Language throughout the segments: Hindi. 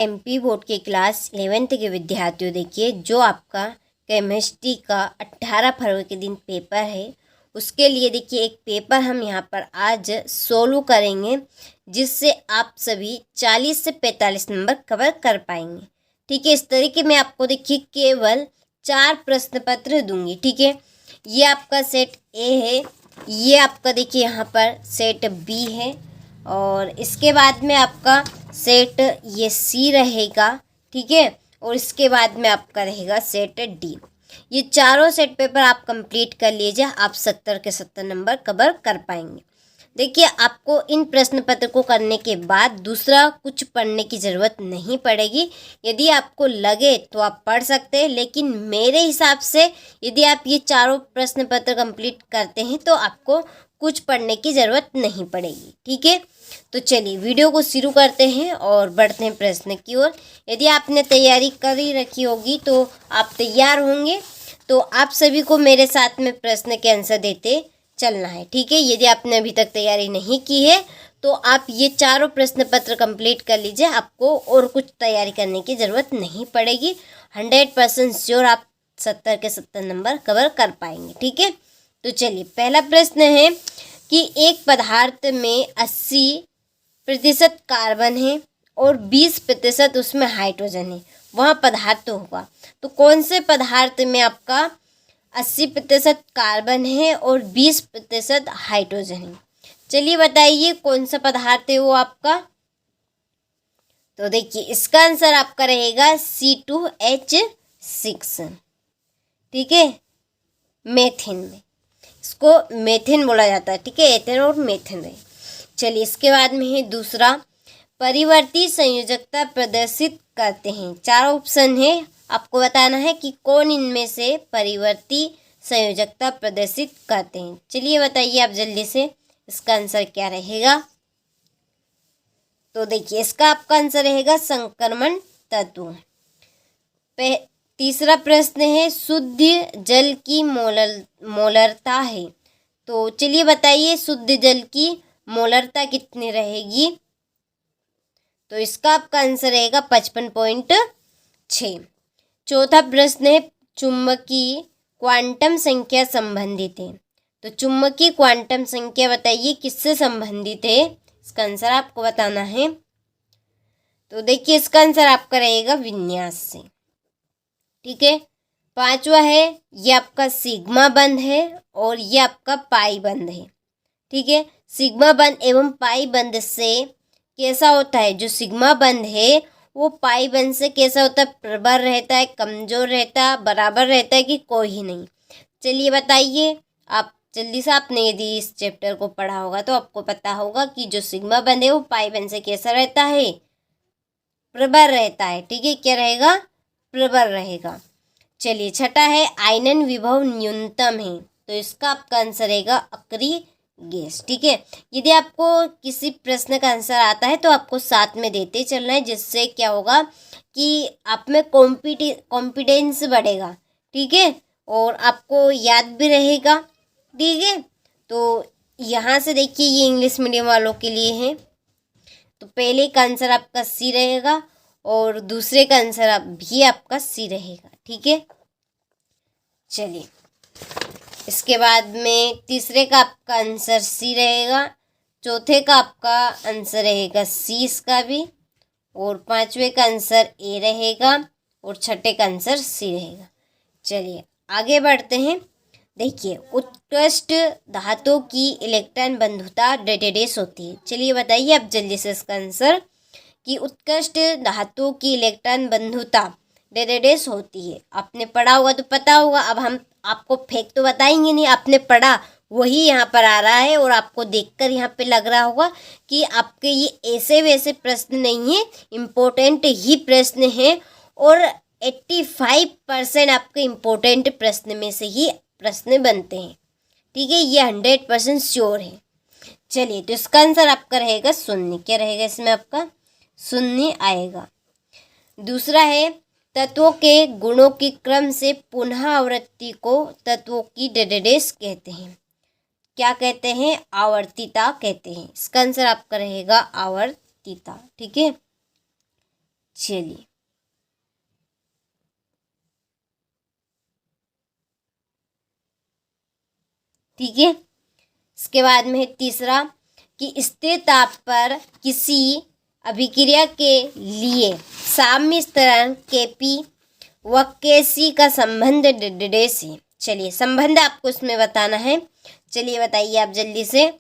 एमपी बोर्ड के क्लास 11th के विद्यार्थियों, देखिए जो आपका केमिस्ट्री का 18 फरवरी के दिन पेपर है, उसके लिए देखिए एक पेपर हम यहाँ पर आज सोल्व करेंगे, जिससे आप सभी 40 से 45 नंबर कवर कर पाएंगे। ठीक है, इस तरीके में आपको देखिए केवल 4 प्रश्न पत्र दूंगी। ठीक है, ये आपका सेट ए है, ये आपका देखिए यहाँ पर सेट बी है, और इसके बाद में आपका सेट ये सी रहेगा। ठीक है, और इसके बाद में आपका रहेगा सेट डी। ये चारों सेट पेपर आप कंप्लीट कर लीजिए, आप 70 के 70 नंबर कवर कर पाएंगे। देखिए, आपको इन प्रश्न पत्र को करने के बाद दूसरा कुछ पढ़ने की ज़रूरत नहीं पड़ेगी। यदि आपको लगे तो आप पढ़ सकते हैं, लेकिन मेरे हिसाब से यदि आप ये चारों प्रश्न पत्र कंप्लीट करते हैं तो आपको कुछ पढ़ने की ज़रूरत नहीं पड़ेगी। ठीक है, तो चलिए वीडियो को शुरू करते हैं और बढ़ते हैं प्रश्न की ओर। यदि आपने तैयारी करी रखी होगी तो आप तैयार होंगे, तो आप सभी को मेरे साथ में प्रश्न के आंसर देते चलना है। ठीक है, यदि आपने अभी तक तैयारी नहीं की है तो आप ये चारों प्रश्न पत्र कंप्लीट कर लीजिए, आपको और कुछ तैयारी करने की ज़रूरत नहीं पड़ेगी। 100% श्योर आप 70 के 70 नंबर कवर कर पाएंगे। ठीक है, तो चलिए पहला प्रश्न है कि एक पदार्थ में 80% कार्बन है और 20% उसमें हाइड्रोजन है, वह पदार्थ होगा। तो कौन से पदार्थ में आपका 80% कार्बन है और 20% हाइड्रोजन है? चलिए बताइए कौन सा पदार्थ है वो आपका। तो देखिए इसका आंसर आपका रहेगा C2H6। ठीक है, मेथिन में इसको मेथिन बोला जाता है। ठीक है, एथेन और मेथिन है। चलिए इसके बाद में है दूसरा, परिवर्ती संयोजकता प्रदर्शित करते हैं। 4 ऑप्शन है, आपको बताना है कि कौन इनमें से परिवर्ती संयोजकता प्रदर्शित करते हैं। चलिए बताइए आप जल्दी से, इसका आंसर क्या रहेगा। तो देखिए इसका आपका आंसर रहेगा संक्रमण तत्व। तीसरा प्रश्न है, शुद्ध जल की मोलरता है। तो चलिए बताइए शुद्ध जल की मोलरता कितनी रहेगी। तो इसका आपका आंसर रहेगा 55.6। चौथा प्रश्न है, चुंबकीय क्वांटम संख्या संबंधित है। तो चुंबकीय क्वांटम संख्या बताइए किससे संबंधित है, इसका आंसर आपको बताना है। तो देखिए इसका आंसर आपका रहेगा विन्यास से। ठीक है, पांचवा है, ये आपका सिग्मा बंध है और ये आपका पाई बंध है। ठीक है, सिग्मा बंध एवं पाई बंध से कैसा होता है, जो सिग्मा बंध है वो पाई बंध से कैसा होता है, प्रबल रहता है, कमजोर रहता है, बराबर रहता है कि कोई ही नहीं। चलिए बताइए आप जल्दी से, आपने यदि इस चैप्टर को पढ़ा होगा तो आपको पता होगा कि जो सिग्मा बंध है वो पाई बंध से कैसा रहता है, प्रबल रहता है। ठीक है, क्या रहेगा, प्रबल रहेगा। चलिए छठा है, आयनन विभव न्यूनतम है। तो इसका आपका आंसर रहेगा अक्रिय गैस। ठीक है, यदि आपको किसी प्रश्न का आंसर आता है तो आपको साथ में देते चलना है, जिससे क्या होगा कि आप में कॉन्फिडेंस बढ़ेगा। ठीक है, और आपको याद भी रहेगा। ठीक है, तो यहाँ से देखिए ये इंग्लिश मीडियम वालों के लिए है। तो पहले का आंसर आपका सी रहेगा और दूसरे का आंसर भी आपका सी रहेगा। ठीक है, चलिए इसके बाद में तीसरे का आपका आंसर सी रहेगा, चौथे का आपका आंसर रहेगा सी इसका भी, और पांचवे का आंसर ए रहेगा और छठे का आंसर सी रहेगा। चलिए आगे बढ़ते हैं। देखिए उत्कृष्ट धातु की इलेक्ट्रॉन बंधुता डेडेडेस होती है। चलिए बताइए आप जल्दी से इसका आंसर, कि उत्कृष्ट धातु की इलेक्ट्रॉन बंधुता डेडेडेस होती है। आपने पढ़ा होगा तो पता होगा, अब हम आपको फेक तो बताएंगे नहीं, आपने पढ़ा वही यहाँ पर आ रहा है और आपको देखकर यहाँ पे लग रहा होगा कि आपके ये ऐसे वैसे प्रश्न नहीं है, इम्पोर्टेंट ही प्रश्न है, और 85% आपके इम्पोर्टेंट प्रश्न में से ही प्रश्न बनते हैं। ठीक है, ये 100% श्योर है। चलिए तो इसका आंसर आपका रहेगा शून्य। क्या रहेगा इसमें, आपका शून्य आएगा। दूसरा है, तत्वों के गुणों की क्रम से पुनः आवृत्ति को तत्वों की डेडेडेस कहते हैं। क्या कहते हैं, आवर्तिता कहते हैं। इसका आंसर आपका रहेगा आवर्तिता। ठीक है, चलिए, ठीक है। इसके बाद में है तीसरा कि स्थिर ताप पर किसी अभिक्रिया के लिए साम्य स्थिरांक Kp व Kc का संबंध से। चलिए, संबंध आपको इसमें बताना है। चलिए बताइए आप जल्दी से।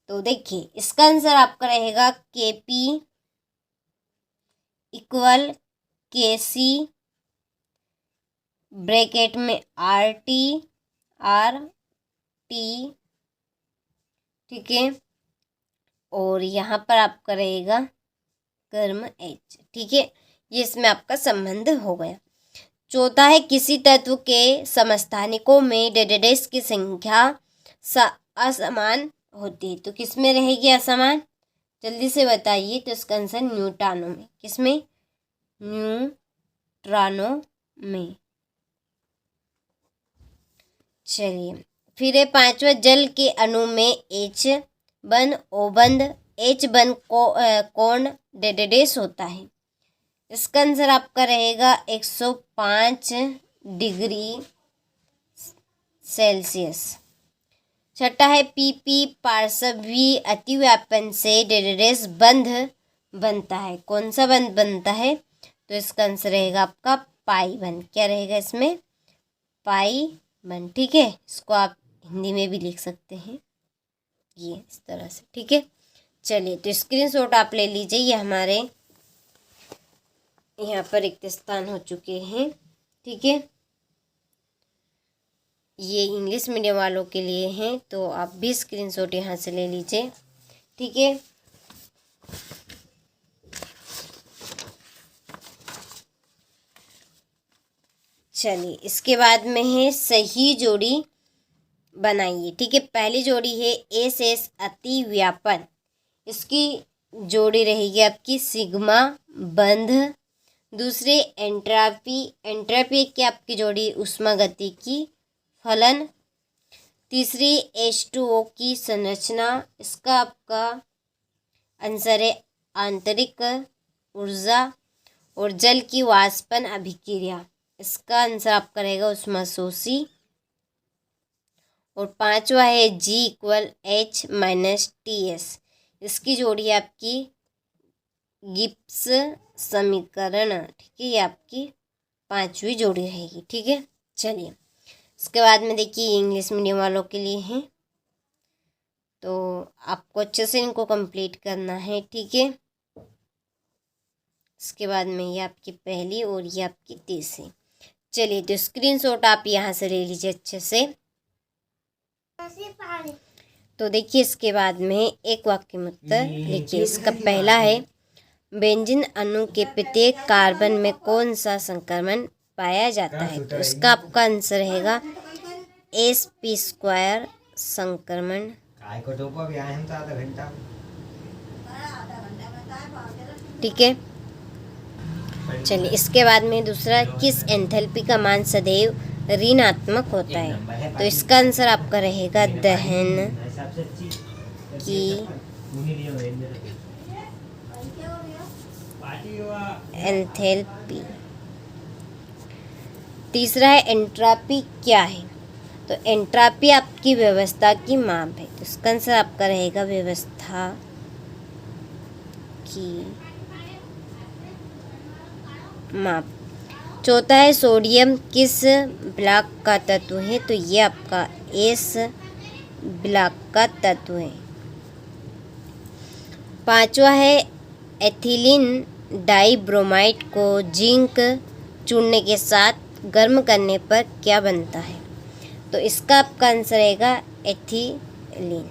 तो देखिए, इसका आंसर आपका रहेगा Kp इक्वल Kc ब्रैकेट में RT, ठीक है, और यहाँ पर आपका रहेगा कर्म H, ठीक है। ये इसमें आपका संबंध हो गया। चौथा है किसी तत्व के समस्थानिकों में डेडेस की संख्या असमान होती है। तो किस में रहेगी असमान? जल्दी से बताइए। तो इसका आंसर न्यूट्रॉनों में। किसमें? न्यूट्रॉनों में। चलिए, फिर है पांचवा, जल के अणु में H कोण डेडेस होता है। इसका आंसर आपका रहेगा 105 डिग्री सेल्सियस। छठा है PP पार्श्वी अतिव्यापन से डेडेस बंध बनता है। कौन सा बंध बनता है? तो इसका आंसर रहेगा आपका पाई बंध। क्या रहेगा इसमें? पाई बंध, ठीक है। इसको आप हिंदी में भी लिख सकते हैं ये इस तरह से, ठीक है। चलिए, तो स्क्रीनशॉट आप ले लीजिए। ये हमारे यहाँ पर रिक्त स्थान हो चुके हैं, ठीक है। ये इंग्लिश मीडियम वालों के लिए हैं, तो आप भी स्क्रीनशॉट यहाँ से ले लीजिए, ठीक है। चलिए, इसके बाद में है सही जोड़ी बनाइए, ठीक है। पहली जोड़ी है एस अति व्यापन। इसकी जोड़ी रहेगी आपकी सिग्मा बंध। दूसरे एंट्रोपी की आपकी जोड़ी उष्मागति की फलन। तीसरी H2O की संरचना। इसका आपका आंसर है आंतरिक ऊर्जा। और जल की वाष्पन अभिक्रिया। इसका आंसर आपका रहेगा उष्माशोषी। और पांचवा है G equal H minus TS। इसकी जोड़ी आपकी गिब्स समीकरण, ठीक है। ये आपकी पांचवी जोड़ी रहेगी, ठीक है। चलिए, इसके बाद में देखिए इंग्लिश मीडियम वालों के लिए है, तो आपको अच्छे से इनको कंप्लीट करना है, ठीक है। इसके बाद में ये आपकी पहली और ये आपकी तीसरी। चलिए, तो स्क्रीनशॉट आप यहाँ से ले लीजिए अच्छे से। तो देखिए, इसके बाद में एक वाक्य में उत्तर लिखिए। इसका पहला है बेंजीन अणु के प्रत्येक कार्बन में कौन सा संक्रमण पाया जाता है? तो इसका आपका आंसर रहेगा sp² संक्रमण, ठीक है। चलिए, इसके बाद में दूसरा, किस एंथैल्पी का मान सदैव ऋणात्मक होता है? तो इसका आंसर आपका रहेगा दहन की एंथैल्पी। तीसरा है एंट्रोपी क्या है? तो एंट्रोपी आपकी व्यवस्था की माप है। तो इसका आंसर आपका रहेगा व्यवस्था की माप। चौथा है सोडियम किस ब्लॉक का तत्व है? तो ये आपका S ब्लॉक का तत्व है। पांचवा है एथिलीन डाइब्रोमाइड को जिंक चूर्ण के साथ गर्म करने पर क्या बनता है? तो इसका आपका आंसर रहेगा एथिलीन।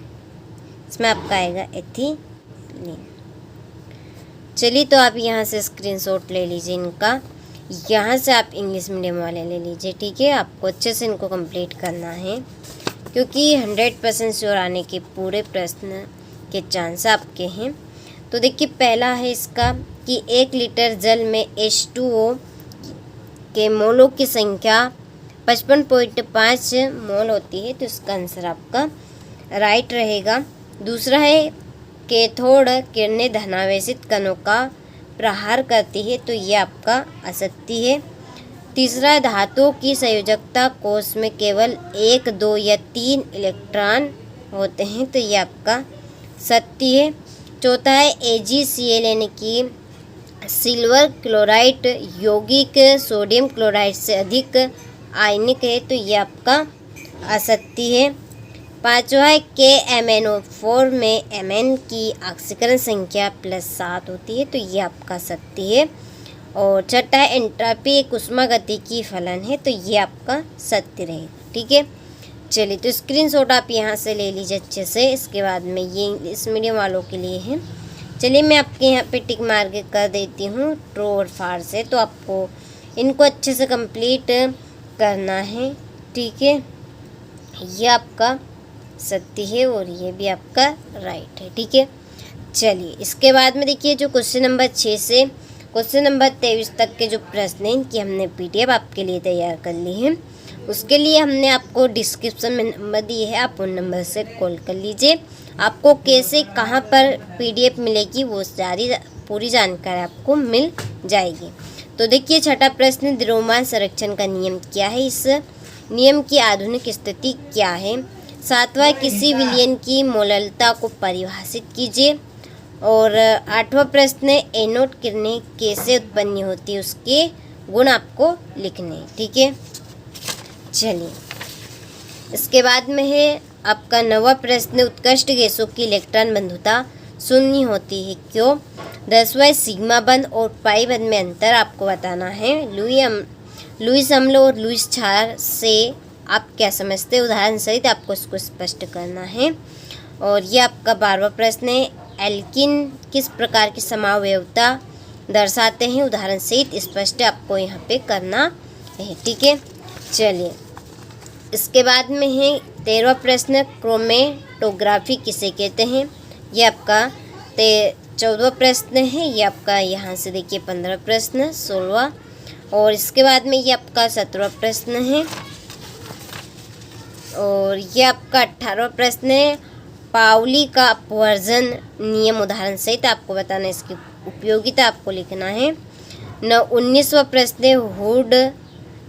इसमें आपका आएगा एथिलीन। चलिए, तो आप यहाँ से स्क्रीनशॉट ले लीजिए इनका। यहाँ से आप इंग्लिश मीडियम वाले ले लीजिए, ठीक है। आपको अच्छे से इनको कंप्लीट करना है, क्योंकि 100% श्योर आने के पूरे प्रश्न के चांस आपके हैं। तो देखिए, पहला है इसका कि 1 लीटर जल में H2O के मोलों की संख्या 55.5 मोल होती है। तो इसका आंसर आपका राइट रहेगा। दूसरा है कैथोड किरणें धनावेशित कणों का प्रहार करती है तो ये आपका असत्य है। तीसरा, धातुओं की संयोजकता कोष में केवल 1, 2 या 3 इलेक्ट्रॉन होते हैं तो ये आपका सत्य है। चौथा है AgCl यानी कि सिल्वर क्लोराइड यौगिक सोडियम क्लोराइड से अधिक आयनिक है तो ये आपका असत्य है। पांचवा है KMnO4 में Mn की ऑक्सीकरण संख्या +7 होती है तो ये आपका सत्य है। और छठा है एंट्रॉपी एक ऊष्मागतिकी फलन है तो ये आपका सत्य रहेगा। ठीक है, चलिए तो स्क्रीनशॉट आप यहाँ से ले लीजिए अच्छे से। इसके बाद में ये इंग्लिश मीडियम वालों के लिए है। चलिए मैं आपके यहाँ पे टिक मार के कर देती हूँ ट्रू और फॉल्स है, तो आपको इनको अच्छे से कंप्लीट करना है। ठीक है, ये आपका सत्य है और ये भी आपका राइट है। ठीक है, चलिए इसके बाद में देखिए जो क्वेश्चन नंबर 6 से क्वेश्चन नंबर 23 तक के जो प्रश्न हैं इनकी हमने PDF आपके लिए तैयार कर ली है। उसके लिए हमने आपको डिस्क्रिप्शन में नंबर दिए है, आप उन नंबर से कॉल कर लीजिए। आपको कैसे कहाँ पर PDF मिलेगी वो सारी पूरी जानकारी आपको मिल जाएगी। तो देखिए छठा प्रश्न, द्रव्यमान संरक्षण का नियम क्या है, इस नियम की आधुनिक स्थिति क्या है। सातवां, किसी विलयन की मोललता को परिभाषित कीजिए। और आठवां प्रश्न, एनोड किरणें कैसे उत्पन्न होती है उसके गुण आपको लिखने। ठीक है, चलिए इसके बाद में है आपका 9वां प्रश्न, उत्कृष्ट गैसों की इलेक्ट्रॉन बंधुता शून्य होती है क्यों। 10वां, सिग्मा बंध और पाई बंध में अंतर आपको बताना है। लुईस अम्ल और लुईस क्षार से आप क्या समझते हैं, उदाहरण सहित आपको इसको स्पष्ट करना है। और ये आपका 12वां प्रश्न है, एल्किन किस प्रकार की समावयवता दर्शाते हैं, उदाहरण सहित स्पष्ट आपको यहाँ पे करना है। ठीक है, चलिए इसके बाद में है 13वां प्रश्न, क्रोमेटोग्राफी किसे कहते हैं। ये आपका 14वां प्रश्न है। ये आपका यहाँ से देखिए 15वां प्रश्न, 16वां और इसके बाद में ये आपका 17वां प्रश्न है। और ये आपका 18वां प्रश्न है, पाउली का अपवर्जन नियम उदाहरण सहित आपको बताना है, इसकी उपयोगिता आपको लिखना है। 19वां प्रश्न, हुड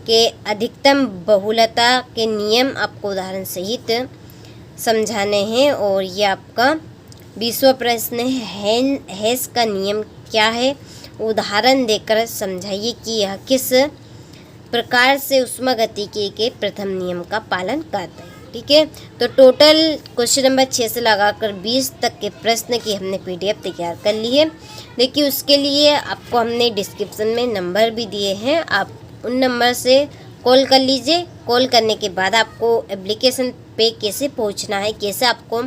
के अधिकतम बहुलता के नियम आपको उदाहरण सहित समझाने हैं। और ये आपका 20वां प्रश्न है, हेस का नियम क्या है, उदाहरण देकर समझाइए कि यह किस प्रकार से ऊष्मागतिकी के प्रथम नियम का पालन करता है। ठीक है, तो टोटल क्वेश्चन नंबर 6 से लगाकर 20 तक के प्रश्न की हमने PDF तैयार कर ली है। देखिए उसके लिए आपको हमने डिस्क्रिप्शन में नंबर भी दिए हैं, आप उन नंबर से कॉल कर लीजिए। कॉल करने के बाद आपको एप्लीकेशन पे कैसे पहुंचना है, कैसे आपको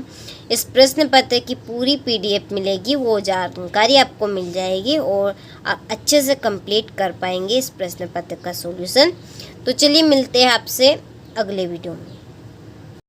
इस प्रश्न पत्र की पूरी PDF मिलेगी, वो जानकारी आपको मिल जाएगी और आप अच्छे से कंप्लीट कर पाएंगे इस प्रश्न पत्र का सॉल्यूशन। तो चलिए मिलते हैं आपसे अगले वीडियो में।